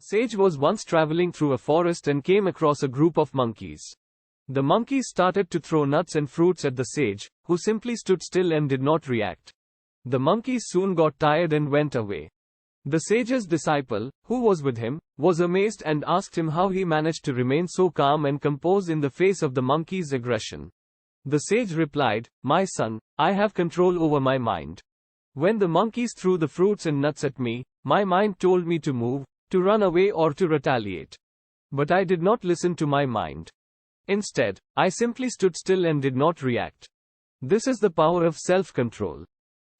Sage was once traveling through a forest and came across a group of monkeys. The monkeys started to throw nuts and fruits at the sage, who simply stood still and did not react. The monkeys soon got tired and went away. The sage's disciple, who was with him, was amazed and asked him how he managed to remain so calm and composed in the face of the monkeys' aggression. The sage replied, "My son, I have control over my mind. When the monkeys threw the fruits and nuts at me, my mind told me to move, to run away or to retaliate. But I did not listen to my mind. Instead, I simply stood still and did not react." This is the power of self-control.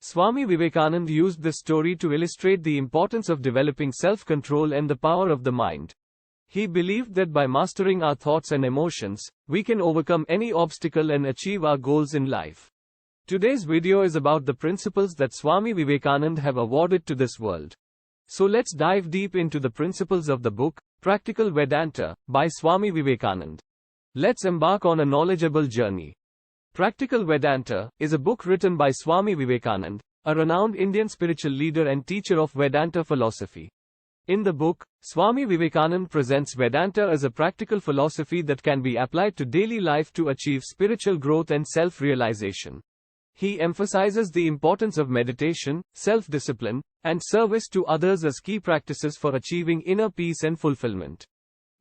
Swami Vivekananda used this story to illustrate the importance of developing self-control and the power of the mind. He believed that by mastering our thoughts and emotions, we can overcome any obstacle and achieve our goals in life. Today's video is about the principles that Swami Vivekananda have awarded to this world. So let's dive deep into the principles of the book, Practical Vedanta, by Swami Vivekananda. Let's embark on a knowledgeable journey. Practical Vedanta is a book written by Swami Vivekananda, a renowned Indian spiritual leader and teacher of Vedanta philosophy. In the book, Swami Vivekananda presents Vedanta as a practical philosophy that can be applied to daily life to achieve spiritual growth and self-realization. He emphasizes the importance of meditation, self-discipline, and service to others as key practices for achieving inner peace and fulfillment.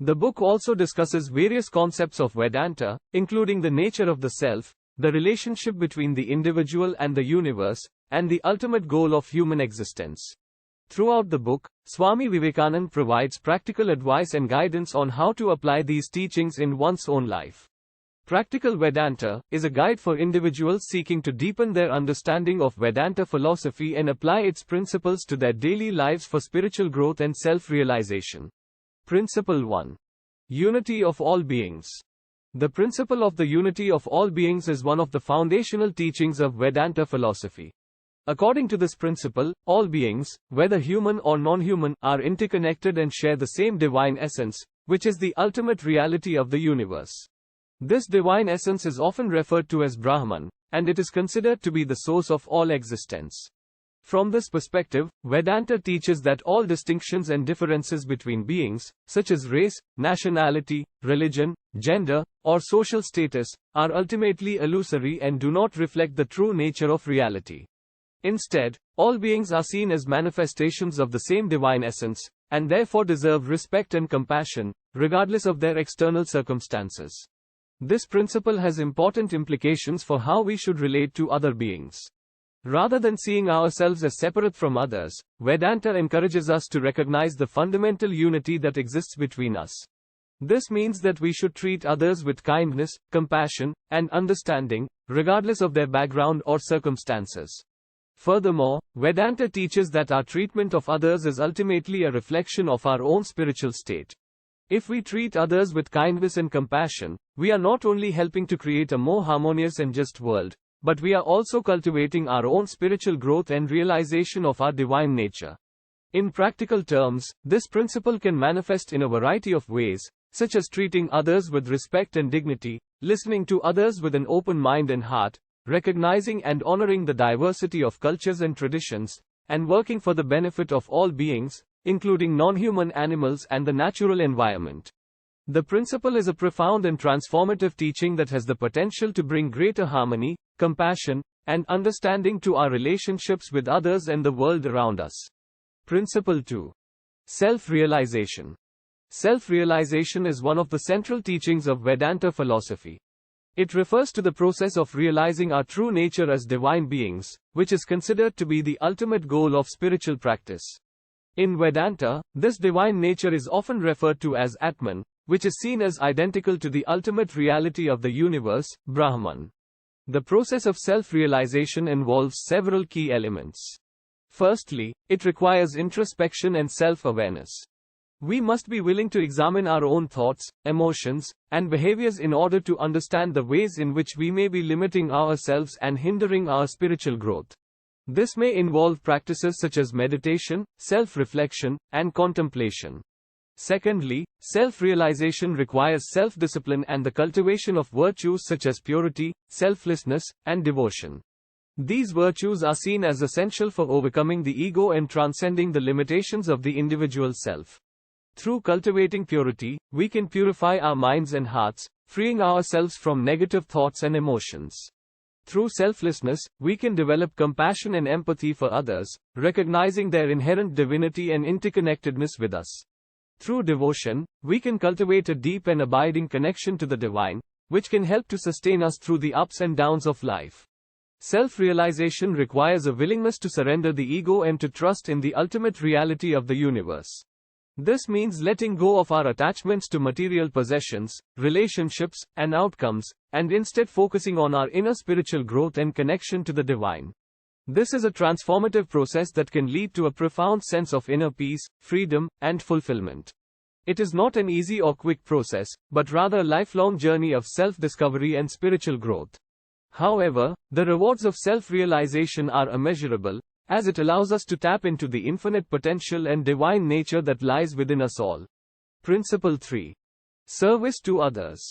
The book also discusses various concepts of Vedanta, including the nature of the self, the relationship between the individual and the universe, and the ultimate goal of human existence. Throughout the book, Swami Vivekananda provides practical advice and guidance on how to apply these teachings in one's own life. Practical Vedanta is a guide for individuals seeking to deepen their understanding of Vedanta philosophy and apply its principles to their daily lives for spiritual growth and self-realization. Principle 1. Unity of all beings. The principle of the unity of all beings is one of the foundational teachings of Vedanta philosophy. According to this principle, all beings, whether human or non-human, are interconnected and share the same divine essence, which is the ultimate reality of the universe. This divine essence is often referred to as Brahman, and it is considered to be the source of all existence. From this perspective, Vedanta teaches that all distinctions and differences between beings, such as race, nationality, religion, gender, or social status, are ultimately illusory and do not reflect the true nature of reality. Instead, all beings are seen as manifestations of the same divine essence, and therefore deserve respect and compassion, regardless of their external circumstances. This principle has important implications for how we should relate to other beings. Rather than seeing ourselves as separate from others, Vedanta encourages us to recognize the fundamental unity that exists between us. This means that we should treat others with kindness, compassion, and understanding, regardless of their background or circumstances. Furthermore, Vedanta teaches that our treatment of others is ultimately a reflection of our own spiritual state. If we treat others with kindness and compassion, we are not only helping to create a more harmonious and just world, but we are also cultivating our own spiritual growth and realization of our divine nature. In practical terms, this principle can manifest in a variety of ways, such as treating others with respect and dignity, listening to others with an open mind and heart, recognizing and honoring the diversity of cultures and traditions, and working for the benefit of all beings, including non-human animals and the natural environment. The principle is a profound and transformative teaching that has the potential to bring greater harmony, compassion, and understanding to our relationships with others and the world around us. Principle 2. Self-realization. Self-realization is one of the central teachings of Vedanta philosophy. It refers to the process of realizing our true nature as divine beings, which is considered to be the ultimate goal of spiritual practice. In Vedanta, this divine nature is often referred to as Atman, which is seen as identical to the ultimate reality of the universe, Brahman. The process of self-realization involves several key elements. Firstly, it requires introspection and self-awareness. We must be willing to examine our own thoughts, emotions, and behaviors in order to understand the ways in which we may be limiting ourselves and hindering our spiritual growth. This may involve practices such as meditation, self-reflection, and contemplation. Secondly, self-realization requires self-discipline and the cultivation of virtues such as purity, selflessness, and devotion. These virtues are seen as essential for overcoming the ego and transcending the limitations of the individual self. Through cultivating purity, we can purify our minds and hearts, freeing ourselves from negative thoughts and emotions. Through selflessness, we can develop compassion and empathy for others, recognizing their inherent divinity and interconnectedness with us. Through devotion, we can cultivate a deep and abiding connection to the divine, which can help to sustain us through the ups and downs of life. Self-realization requires a willingness to surrender the ego and to trust in the ultimate reality of the universe. This means letting go of our attachments to material possessions, relationships, and outcomes, and instead focusing on our inner spiritual growth and connection to the divine. This is a transformative process that can lead to a profound sense of inner peace, freedom, and fulfillment. It is not an easy or quick process, but rather a lifelong journey of self-discovery and spiritual growth. However, the rewards of self-realization are immeasurable, as it allows us to tap into the infinite potential and divine nature that lies within us all. Principle 3. Service to others.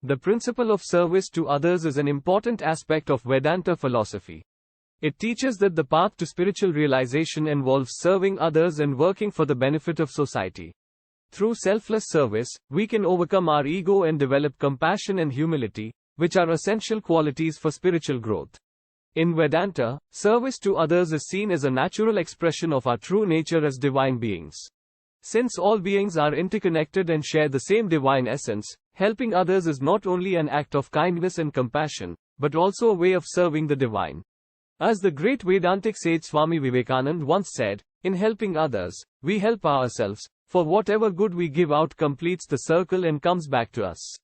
The principle of service to others is an important aspect of Vedanta philosophy. It teaches that the path to spiritual realization involves serving others and working for the benefit of society. Through selfless service, we can overcome our ego and develop compassion and humility, which are essential qualities for spiritual growth. In Vedanta, service to others is seen as a natural expression of our true nature as divine beings. Since all beings are interconnected and share the same divine essence, helping others is not only an act of kindness and compassion, but also a way of serving the divine. As the great Vedantic sage Swami Vivekananda once said, "In helping others, we help ourselves, for whatever good we give out completes the circle and comes back to us."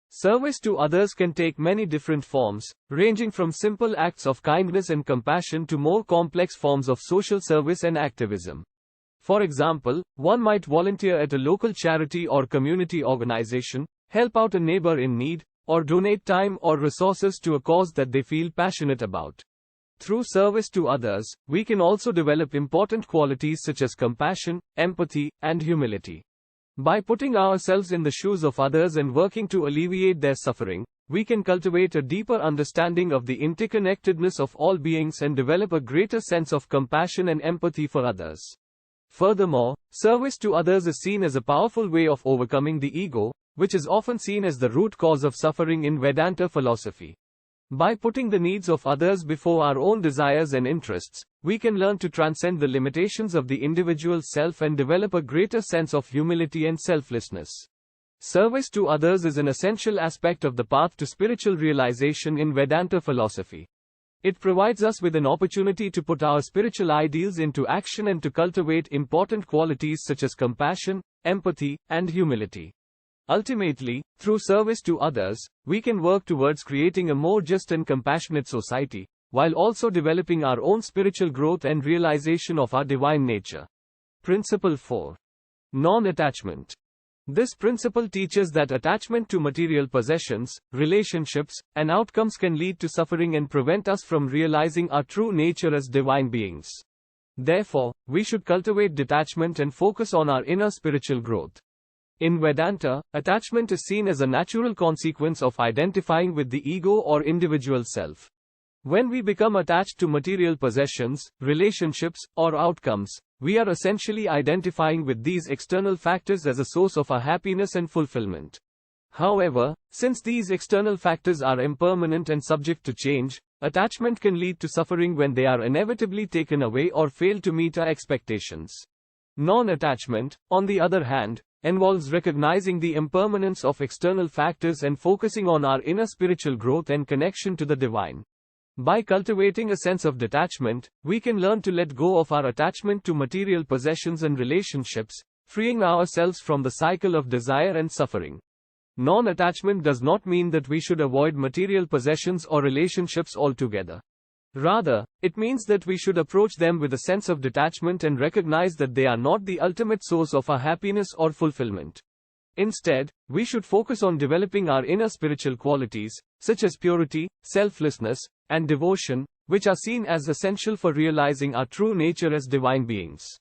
Service to others can take many different forms, ranging from simple acts of kindness and compassion to more complex forms of social service and activism. For example, one might volunteer at a local charity or community organization, help out a neighbor in need, or donate time or resources to a cause that they feel passionate about. Through service to others, we can also develop important qualities such as compassion, empathy, and humility. By putting ourselves in the shoes of others and working to alleviate their suffering, we can cultivate a deeper understanding of the interconnectedness of all beings and develop a greater sense of compassion and empathy for others. Furthermore, service to others is seen as a powerful way of overcoming the ego, which is often seen as the root cause of suffering in Vedanta philosophy. By putting the needs of others before our own desires and interests, we can learn to transcend the limitations of the individual self and develop a greater sense of humility and selflessness. Service to others is an essential aspect of the path to spiritual realization in Vedanta philosophy. It provides us with an opportunity to put our spiritual ideals into action and to cultivate important qualities such as compassion, empathy, and humility. Ultimately, through service to others, we can work towards creating a more just and compassionate society, while also developing our own spiritual growth and realization of our divine nature. Principle 4. Non-attachment. This principle teaches that attachment to material possessions, relationships, and outcomes can lead to suffering and prevent us from realizing our true nature as divine beings. Therefore, we should cultivate detachment and focus on our inner spiritual growth. In Vedanta, attachment is seen as a natural consequence of identifying with the ego or individual self. When we become attached to material possessions, relationships, or outcomes, we are essentially identifying with these external factors as a source of our happiness and fulfillment. However, since these external factors are impermanent and subject to change, attachment can lead to suffering when they are inevitably taken away or fail to meet our expectations. Non-attachment, on the other hand, involves recognizing the impermanence of external factors and focusing on our inner spiritual growth and connection to the divine. By cultivating a sense of detachment, we can learn to let go of our attachment to material possessions and relationships, freeing ourselves from the cycle of desire and suffering. Non-attachment does not mean that we should avoid material possessions or relationships altogether. Rather, it means that we should approach them with a sense of detachment and recognize that they are not the ultimate source of our happiness or fulfillment. Instead, we should focus on developing our inner spiritual qualities, such as purity, selflessness, and devotion, which are seen as essential for realizing our true nature as divine beings.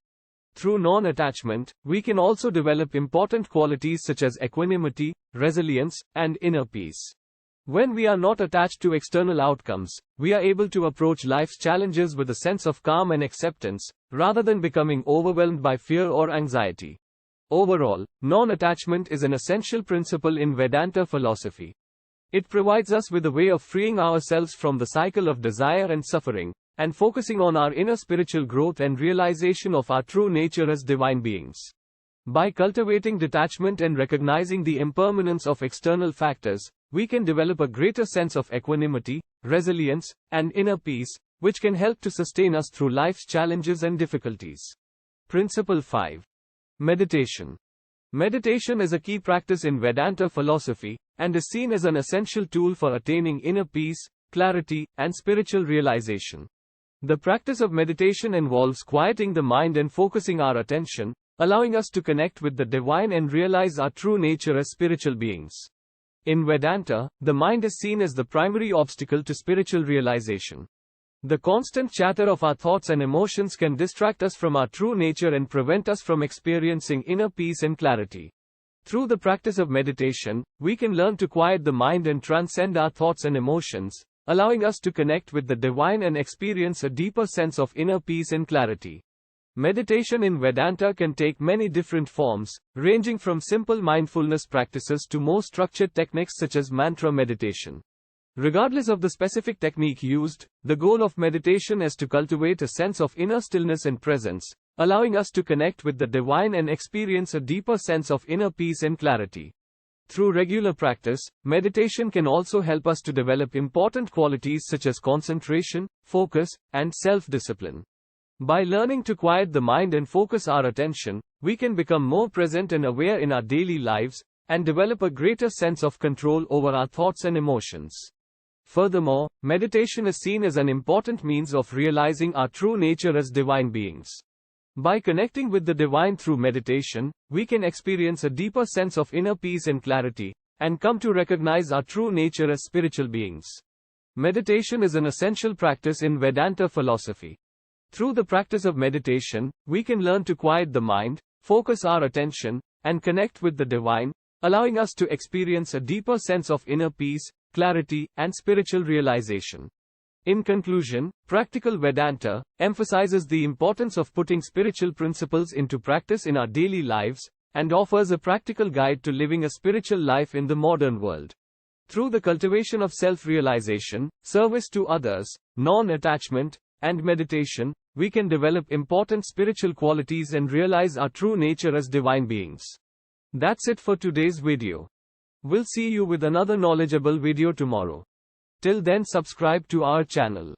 Through non-attachment, we can also develop important qualities such as equanimity, resilience, and inner peace. When we are not attached to external outcomes, we are able to approach life's challenges with a sense of calm and acceptance, rather than becoming overwhelmed by fear or anxiety. Overall, non-attachment is an essential principle in Vedanta philosophy. It provides us with a way of freeing ourselves from the cycle of desire and suffering, and focusing on our inner spiritual growth and realization of our true nature as divine beings. By cultivating detachment and recognizing the impermanence of external factors, we can develop a greater sense of equanimity, resilience, and inner peace, which can help to sustain us through life's challenges and difficulties. Principle 5. Meditation. Meditation is a key practice in Vedanta philosophy, and is seen as an essential tool for attaining inner peace, clarity, and spiritual realization. The practice of meditation involves quieting the mind and focusing our attention, allowing us to connect with the divine and realize our true nature as spiritual beings. In Vedanta, the mind is seen as the primary obstacle to spiritual realization. The constant chatter of our thoughts and emotions can distract us from our true nature and prevent us from experiencing inner peace and clarity. Through the practice of meditation, we can learn to quiet the mind and transcend our thoughts and emotions, allowing us to connect with the divine and experience a deeper sense of inner peace and clarity. Meditation in Vedanta can take many different forms, ranging from simple mindfulness practices to more structured techniques such as mantra meditation. Regardless of the specific technique used, the goal of meditation is to cultivate a sense of inner stillness and presence, allowing us to connect with the divine and experience a deeper sense of inner peace and clarity. Through regular practice, meditation can also help us to develop important qualities such as concentration, focus, and self-discipline. By learning to quiet the mind and focus our attention, we can become more present and aware in our daily lives, and develop a greater sense of control over our thoughts and emotions. Furthermore, meditation is seen as an important means of realizing our true nature as divine beings. By connecting with the divine through meditation, we can experience a deeper sense of inner peace and clarity, and come to recognize our true nature as spiritual beings. Meditation is an essential practice in Vedanta philosophy. Through the practice of meditation, we can learn to quiet the mind, focus our attention, and connect with the divine, allowing us to experience a deeper sense of inner peace, clarity, and spiritual realization. In conclusion, practical Vedanta emphasizes the importance of putting spiritual principles into practice in our daily lives, and offers a practical guide to living a spiritual life in the modern world. Through the cultivation of self-realization, service to others, non-attachment, and meditation, we can develop important spiritual qualities and realize our true nature as divine beings. That's it for today's video. We'll see you with another knowledgeable video tomorrow. Till then, subscribe to our channel.